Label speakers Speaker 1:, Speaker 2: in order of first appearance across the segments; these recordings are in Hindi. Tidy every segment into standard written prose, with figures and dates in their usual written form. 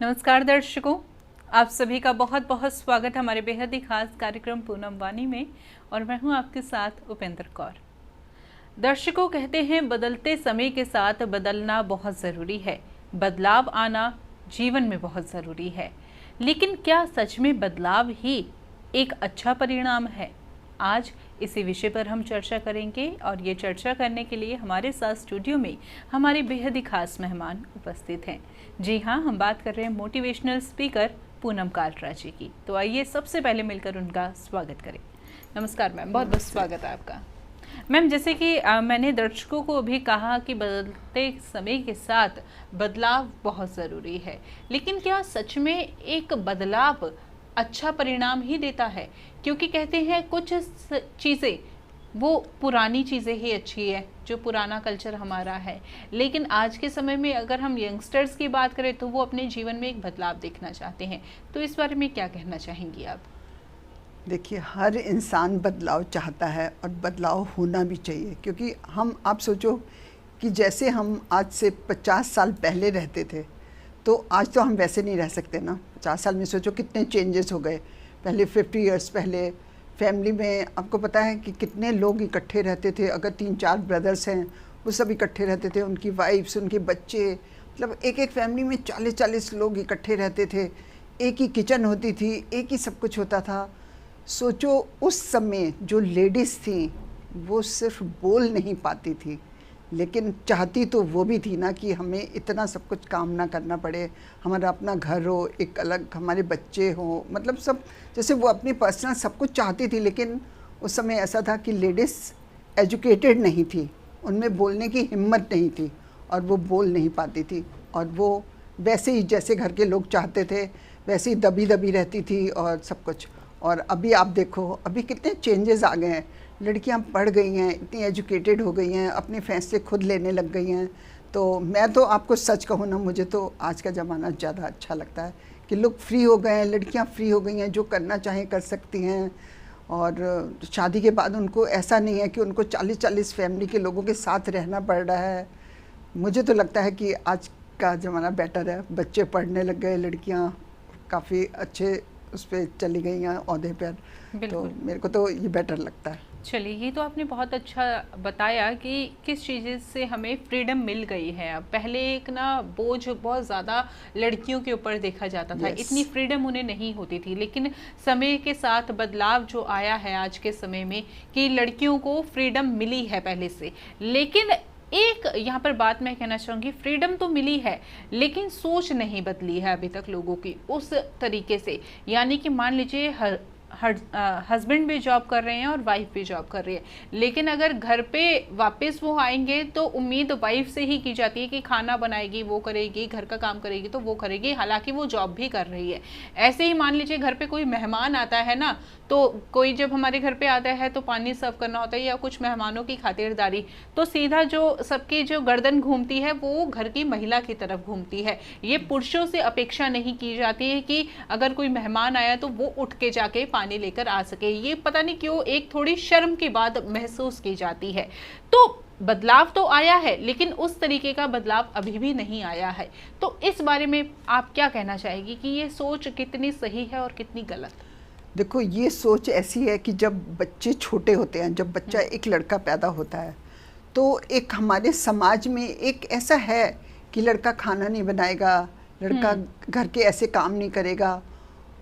Speaker 1: नमस्कार दर्शकों, आप सभी का बहुत बहुत स्वागत हमारे बेहद ही खास कार्यक्रम पूनम वाणी में। और मैं हूं आपके साथ उपेंद्र कौर। दर्शकों, कहते हैं बदलते समय के साथ बदलना बहुत ज़रूरी है, बदलाव आना जीवन में बहुत ज़रूरी है। लेकिन क्या सच में बदलाव ही एक अच्छा परिणाम है? आज इसी विषय पर हम चर्चा करेंगे और ये चर्चा करने के लिए हमारे साथ स्टूडियो में हमारे बेहद ही खास मेहमान उपस्थित हैं। जी हाँ, हम बात कर रहे हैं मोटिवेशनल स्पीकर पूनम कालरा जी की। तो आइए सबसे पहले मिलकर उनका स्वागत करें। नमस्कार मैम, बहुत बहुत स्वागत है आपका। मैम, जैसे कि मैंने दर्शकों को अभी कहा कि बदलते समय के साथ बदलाव बहुत ज़रूरी है, लेकिन क्या सच में एक बदलाव अच्छा परिणाम ही देता है? क्योंकि कहते हैं कुछ चीज़ें वो पुरानी चीज़ें ही अच्छी है, जो पुराना कल्चर हमारा है। लेकिन आज के समय में अगर हम यंगस्टर्स की बात करें तो वो अपने जीवन में एक बदलाव देखना चाहते हैं। तो इस बारे में क्या कहना चाहेंगी आप?
Speaker 2: देखिए, हर इंसान बदलाव चाहता है और बदलाव होना भी चाहिए, क्योंकि आप सोचो कि जैसे हम आज से 50 साल पहले रहते थे, तो आज तो हम वैसे नहीं रह सकते ना। 50 साल में सोचो कितने चेंजेस हो गए। पहले 50 इयर्स पहले फैमिली में आपको पता है कि कितने लोग इकट्ठे रहते थे। अगर 3-4 ब्रदर्स हैं वो सब इकट्ठे रहते थे, उनकी वाइफ्स, उनके बच्चे, मतलब एक एक फैमिली में 40-40 लोग इकट्ठे रहते थे। एक ही किचन होती थी, एक ही सब कुछ होता था। सोचो उस समय जो लेडीज़ थी वो सिर्फ बोल नहीं पाती थी, लेकिन चाहती तो वो भी थी ना कि हमें इतना सब कुछ काम ना करना पड़े, हमारा अपना घर हो, एक अलग हमारे बच्चे हों, मतलब सब जैसे वो अपनी पर्सनल सब कुछ चाहती थी। लेकिन उस समय ऐसा था कि लेडीज़ एजुकेटेड नहीं थी, उनमें बोलने की हिम्मत नहीं थी और वो बोल नहीं पाती थी, और वो वैसे ही जैसे घर के लोग चाहते थे वैसे ही दबी दबी रहती थी और सब कुछ। और अभी आप देखो, अभी कितने चेंजेस आ गए हैं। लड़कियां पढ़ गई हैं, इतनी एजुकेटेड हो गई हैं, अपने फैसले खुद लेने लग गई हैं। तो मैं तो आपको सच कहूँ ना, मुझे तो आज का ज़माना ज़्यादा अच्छा लगता है कि लोग फ्री हो गए हैं, लड़कियां फ्री हो गई हैं, जो करना चाहें कर सकती हैं। और शादी के बाद उनको ऐसा नहीं है कि उनको 40-40 फैमिली के लोगों के साथ रहना पड़ रहा है। मुझे तो लगता है कि आज का ज़माना बेटर है। बच्चे पढ़ने लग गए, लड़कियाँ काफ़ी अच्छे उस पर चली गई हैं ओहदे पर, तो मेरे को तो ये बेटर लगता है।
Speaker 1: चलिए, ये तो आपने बहुत अच्छा बताया कि किस चीज़ से हमें फ्रीडम मिल गई है। अब पहले एक ना बोझ बहुत ज़्यादा लड़कियों के ऊपर देखा जाता था, इतनी फ्रीडम उन्हें नहीं होती थी। लेकिन समय के साथ बदलाव जो आया है आज के समय में कि लड़कियों को फ्रीडम मिली है पहले से। लेकिन एक यहाँ पर बात मैं कहना चाहूँगी, फ्रीडम तो मिली है लेकिन सोच नहीं बदली है अभी तक लोगों की उस तरीके से। यानी कि मान लीजिए हस्बैंड भी जॉब कर रहे हैं और वाइफ भी जॉब कर रही है, लेकिन अगर घर पे वापस वो आएंगे तो उम्मीद वाइफ से ही की जाती है कि खाना बनाएगी, वो करेगी, घर का काम करेगी तो वो करेगी, हालांकि वो जॉब भी कर रही है। ऐसे ही मान लीजिए घर पे कोई मेहमान आता है ना, तो कोई जब हमारे घर पे आता है तो पानी सर्व करना होता है या कुछ मेहमानों की खातिरदारी, तो सीधा जो सबकी जो गर्दन घूमती है वो घर की महिला की तरफ घूमती है। ये पुरुषों से अपेक्षा नहीं की जाती है कि अगर कोई मेहमान आया तो वो उठ के जाके पानी लेकर आ सके। ये पता नहीं क्यों एक थोड़ी शर्म की बात महसूस की जाती है। तो बदलाव तो आया है लेकिन उस तरीके का बदलाव अभी भी नहीं आया है। तो इस बारे में आप क्या कहना चाहेगी कि ये सोच कितनी सही है और कितनी गलत?
Speaker 2: देखो, ये सोच ऐसी है कि जब बच्चे छोटे होते हैं, जब बच्चा एक लड़का पैदा होता है, तो एक हमारे समाज में एक ऐसा है कि लड़का खाना नहीं बनाएगा, लड़का घर के ऐसे काम नहीं करेगा।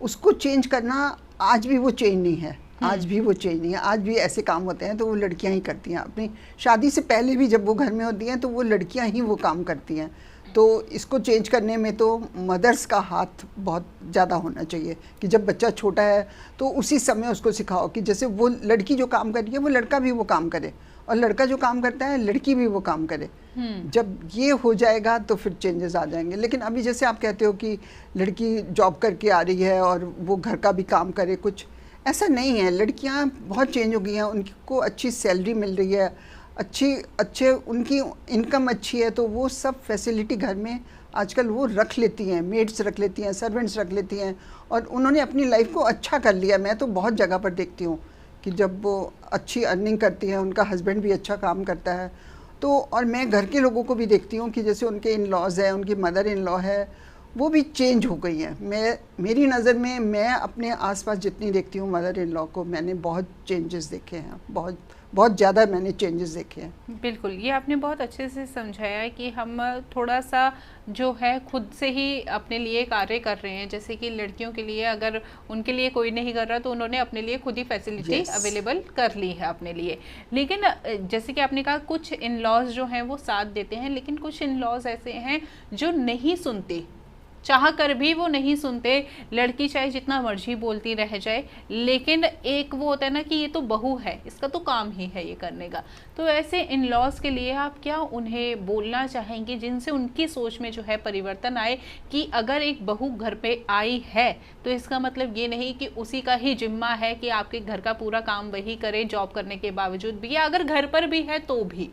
Speaker 2: उसको चेंज करना आज भी वो चेंज नहीं है, आज भी वो चेंज नहीं है। आज भी ऐसे काम होते हैं तो वो लड़कियां ही करती हैं। अपनी शादी से पहले भी जब वो घर में होती हैं तो वो लड़कियां ही वो काम करती हैं। तो इसको चेंज करने में तो मदर्स का हाथ बहुत ज़्यादा होना चाहिए कि जब बच्चा छोटा है तो उसी समय उसको सिखाओ कि जैसे वो लड़की जो काम कर रही है वो लड़का भी वो काम करे, और लड़का जो काम करता है लड़की भी वो काम करे। जब ये हो जाएगा तो फिर चेंजेस आ जाएंगे। लेकिन अभी जैसे आप कहते हो कि लड़की जॉब करके आ रही है और वो घर का भी काम करे, कुछ ऐसा नहीं है। लड़कियां बहुत चेंज हो गई हैं, उनको अच्छी सैलरी मिल रही है, अच्छे उनकी इनकम अच्छी है, तो वो सब फैसिलिटी घर में आजकल वो रख लेती हैं, मेड्स रख लेती हैं, सर्वेंट्स रख लेती हैं, और उन्होंने अपनी लाइफ को अच्छा कर लिया। मैं तो बहुत जगह पर देखती हूँ कि जब वो अच्छी अर्निंग करती हैं, उनका हस्बैंड भी अच्छा काम करता है, तो और मैं घर के लोगों को भी देखती हूँ कि जैसे उनके इन लॉज है, उनकी मदर इन लॉ है, वो भी चेंज हो गई हैं। मेरी नज़र में, मैं अपने आसपास जितनी देखती हूँ मदर इन लॉ को, मैंने बहुत चेंजेस देखे हैं, बहुत बहुत ज़्यादा मैंने चेंजेस देखे हैं।
Speaker 1: बिल्कुल, ये आपने बहुत अच्छे से समझाया है कि हम थोड़ा सा जो है खुद से ही अपने लिए कार्य कर रहे हैं। जैसे कि लड़कियों के लिए अगर उनके लिए कोई नहीं कर रहा तो उन्होंने अपने लिए खुद ही फैसिलिटी अवेलेबल कर ली है अपने लिए। लेकिन जैसे कि आपने कहा कुछ इन लॉज जो हैं वो साथ देते हैं, लेकिन कुछ इन लॉज ऐसे हैं जो नहीं सुनते, चाह कर भी वो नहीं सुनते। लड़की चाहे जितना मर्जी बोलती रह जाए, लेकिन एक वो होता है ना कि ये तो बहू है, इसका तो काम ही है ये करने का। तो ऐसे इन लॉज के लिए आप क्या उन्हें बोलना चाहेंगे जिनसे उनकी सोच में जो है परिवर्तन आए, कि अगर एक बहू घर पे आई है तो इसका मतलब ये नहीं कि उसी का ही जिम्मा है कि आपके घर का पूरा काम वही करे, जॉब करने के बावजूद भी, या अगर घर पर भी है तो भी?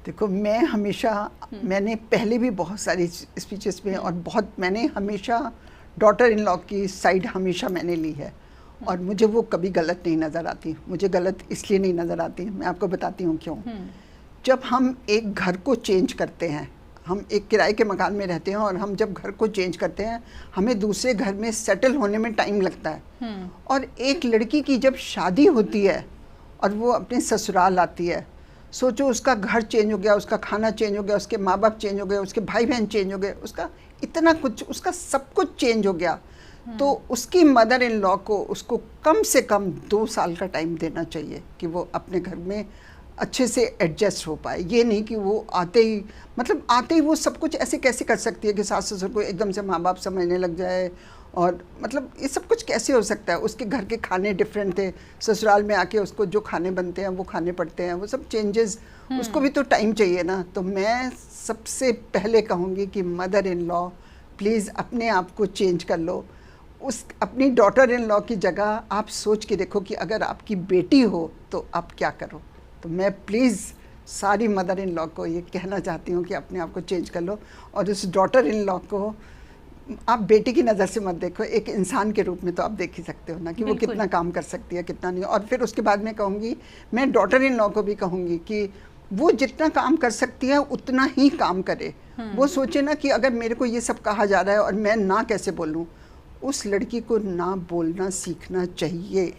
Speaker 2: देखो, मैं हमेशा, मैंने पहले भी बहुत सारी स्पीचेस में और मैंने हमेशा डॉटर इन लॉ की साइड हमेशा मैंने ली है, और मुझे वो कभी गलत नहीं नज़र आती। मुझे गलत इसलिए नहीं नज़र आती, मैं आपको बताती हूँ क्यों। जब हम एक घर को चेंज करते हैं, हम एक किराए के मकान में रहते हैं, और हम जब घर को चेंज करते हैं हमें दूसरे घर में सेटल होने में टाइम लगता है। और एक लड़की की जब शादी होती है और वो अपने ससुराल आती है, सोचो उसका घर चेंज हो गया, उसका खाना चेंज हो गया, उसके माँ बाप चेंज हो गए, उसके भाई बहन चेंज हो गए, उसका इतना कुछ, उसका सब कुछ चेंज हो गया। तो उसकी मदर इन लॉ को उसको कम से कम 2 साल का टाइम देना चाहिए कि वो अपने घर में अच्छे से एडजस्ट हो पाए। ये नहीं कि वो आते ही, मतलब आते ही वो सब कुछ ऐसे कैसे कर सकती है कि सास ससुर को एकदम से माँ बाप समझने लग जाए, और मतलब ये सब कुछ कैसे हो सकता है। उसके घर के खाने डिफरेंट थे, ससुराल में आके उसको जो खाने बनते हैं वो खाने पड़ते हैं, वो सब चेंजेस, उसको भी तो टाइम चाहिए ना। तो मैं सबसे पहले कहूँगी कि मदर इन लॉ प्लीज़ अपने आप को चेंज कर लो। उस अपनी डॉटर इन लॉ की जगह आप सोच के देखो कि अगर आपकी बेटी हो तो आप क्या करो। तो मैं प्लीज़ सारी मदर इन लॉ को ये कहना चाहती हूँ कि अपने आप को चेंज कर लो, और उस डॉटर इन लॉ को आप बेटी की नज़र से मत देखो, एक इंसान के रूप में तो आप देख ही सकते हो ना कि वो कितना काम कर सकती है, कितना नहीं। और फिर उसके बाद में कहूँगी, मैं डॉटर इन लॉ को भी कहूँगी कि वो जितना काम कर सकती है उतना ही काम करे। वो सोचे ना कि अगर मेरे को ये सब कहा जा रहा है और मैं ना कैसे बोलूँ। उस लड़की को ना बोलना सीखना चाहिए,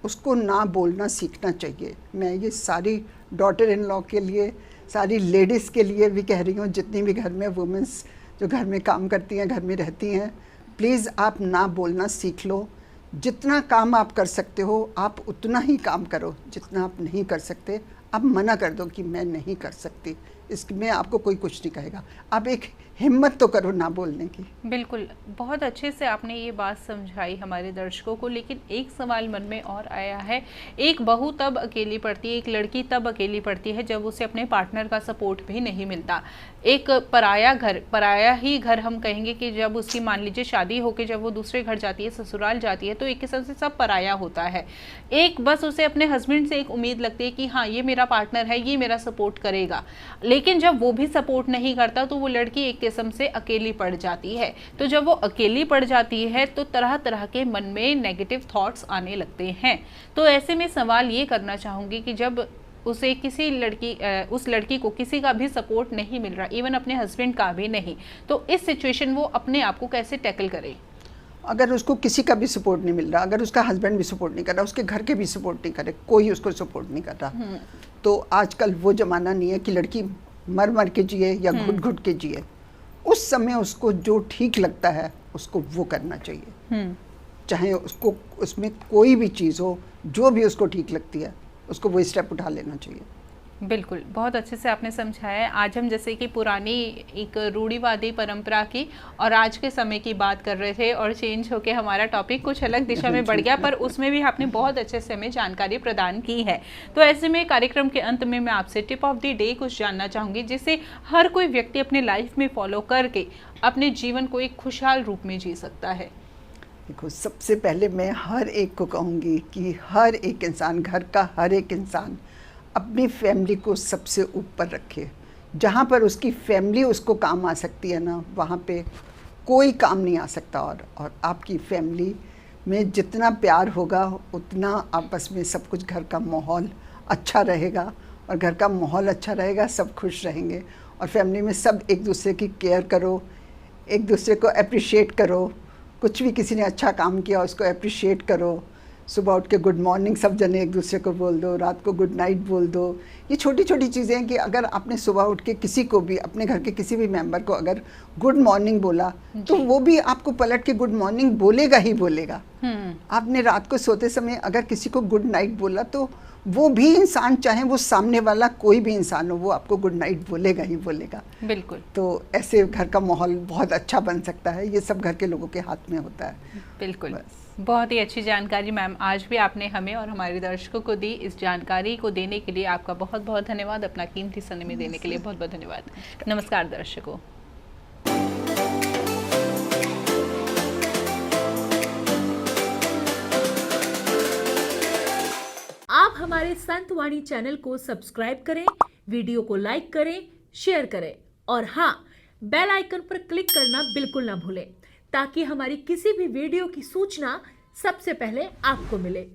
Speaker 2: उसको ना बोलना सीखना चाहिए। मैं ये सारी डॉटर इन लॉ के लिए, सारी लेडीज़ के लिए भी कह रही हूँ, जितनी भी घर में वुमेंस जो घर में काम करती हैं, घर में रहती हैं, प्लीज़ आप ना बोलना सीख लो। जितना काम आप कर सकते हो आप उतना ही काम करो, जितना आप नहीं कर सकते आप मना कर दो कि मैं नहीं कर सकती। इसमें आपको कोई कुछ नहीं कहेगा। आप एक हिम्मत तो करो ना बोलने की।
Speaker 1: बिल्कुल, बहुत अच्छे से आपने ये बात समझाई हमारे दर्शकों को। लेकिन एक सवाल मन में और आया है, एक बहू तब अकेली पड़ती है, एक लड़की तब अकेली पड़ती है जब उसे अपने पार्टनर का सपोर्ट भी नहीं मिलता। एक पराया घर, पराया ही घर हम कहेंगे कि जब उसकी मान लीजिए शादी होकर जब वो दूसरे घर जाती है, ससुराल जाती है, तो एक किस्म से सब पराया होता है। एक बस उसे अपने हस्बैंड से एक उम्मीद लगती है कि हाँ ये मेरा पार्टनर है, ये मेरा सपोर्ट करेगा। लेकिन जब वो भी सपोर्ट नहीं करता तो वो लड़की एक किस्म से अकेली पड़ जाती है। तो जब वो अकेली पड़ जाती है तो तरह तरह के मन में नेगेटिव थॉट्स आने लगते हैं। तो ऐसे में सवाल ये करना चाहूँगी कि जब उसे किसी उस लड़की को किसी का भी सपोर्ट नहीं मिल रहा, इवन अपने हस्बैंड का भी नहीं, तो इस सिचुएशन वो अपने आप को कैसे टैकल करे?
Speaker 2: अगर उसको किसी का भी सपोर्ट नहीं मिल रहा, अगर उसका हस्बैंड भी सपोर्ट नहीं कर रहा, उसके घर के भी सपोर्ट नहीं करे, कोई उसको सपोर्ट नहीं कर रहा, तो आजकल वो ज़माना नहीं है कि लड़की मर मर के जिए या घुट घुट के जिए। उस समय उसको जो ठीक लगता है उसको वो करना चाहिए, चाहे उसको उसमें कोई भी चीज़ हो, जो भी उसको ठीक लगती है उसको वो स्टेप उठा लेना चाहिए।
Speaker 1: बिल्कुल, बहुत अच्छे से आपने समझाया। आज हम जैसे कि पुरानी एक रूढ़िवादी परंपरा की और आज के समय की बात कर रहे थे, और चेंज होके हमारा टॉपिक कुछ अलग दिशा में बढ़ गया, पर उसमें भी आपने बहुत अच्छे से हमें जानकारी प्रदान की है। तो ऐसे में कार्यक्रम के अंत में मैं आपसे टिप ऑफ द डे कुछ जानना चाहूँगी, जिसे हर कोई व्यक्ति अपने लाइफ में फॉलो करके अपने जीवन को एक खुशहाल रूप में जी सकता है।
Speaker 2: देखो, सबसे पहले मैं हर एक को कहूँगी कि हर एक इंसान, घर का हर एक इंसान अपनी फैमिली को सबसे ऊपर रखे। जहाँ पर उसकी फैमिली उसको काम आ सकती है ना, वहाँ पे कोई काम नहीं आ सकता। और आपकी फैमिली में जितना प्यार होगा उतना आपस में सब कुछ, घर का माहौल अच्छा रहेगा, और घर का माहौल अच्छा रहेगा सब खुश रहेंगे। और फैमिली में सब एक दूसरे की केयर करो, एक दूसरे को अप्रिशिएट करो, कुछ भी किसी ने अच्छा काम किया उसको अप्रिशिएट करो। सुबह उठ के गुड मॉर्निंग सब जने एक दूसरे को बोल दो, रात को गुड नाइट बोल दो। ये छोटी छोटी चीज़ें हैं कि अगर आपने सुबह उठ के किसी को भी, अपने घर के किसी भी मेंबर को अगर गुड मॉर्निंग बोला तो वो भी आपको पलट के गुड मॉर्निंग बोलेगा ही बोलेगा। आपने रात को सोते समय अगर किसी को गुड नाइट बोला तो वो भी इंसान, चाहे वो सामने वाला कोई भी इंसान हो, वो आपको गुड नाइट बोलेगा ही बोलेगा।
Speaker 1: बिल्कुल।
Speaker 2: तो ऐसे घर का माहौल बहुत अच्छा बन सकता है। ये सब घर के लोगों के हाथ में होता है।
Speaker 1: बिल्कुल। बहुत ही अच्छी जानकारी मैम आज भी आपने हमें और हमारे दर्शकों को दी। इस जानकारी को देने के लिए आपका बहुत बहुत धन्यवाद। अपना कीमती समय में देने के लिए बहुत बहुत धन्यवाद। नमस्कार दर्शकों।
Speaker 3: आप हमारे संतवाणी चैनल को सब्सक्राइब करें, वीडियो को लाइक करें, शेयर करें और हाँ, बेल आइकन पर क्लिक करना बिल्कुल ना भूलें ताकि हमारी किसी भी वीडियो की सूचना सबसे पहले आपको मिले।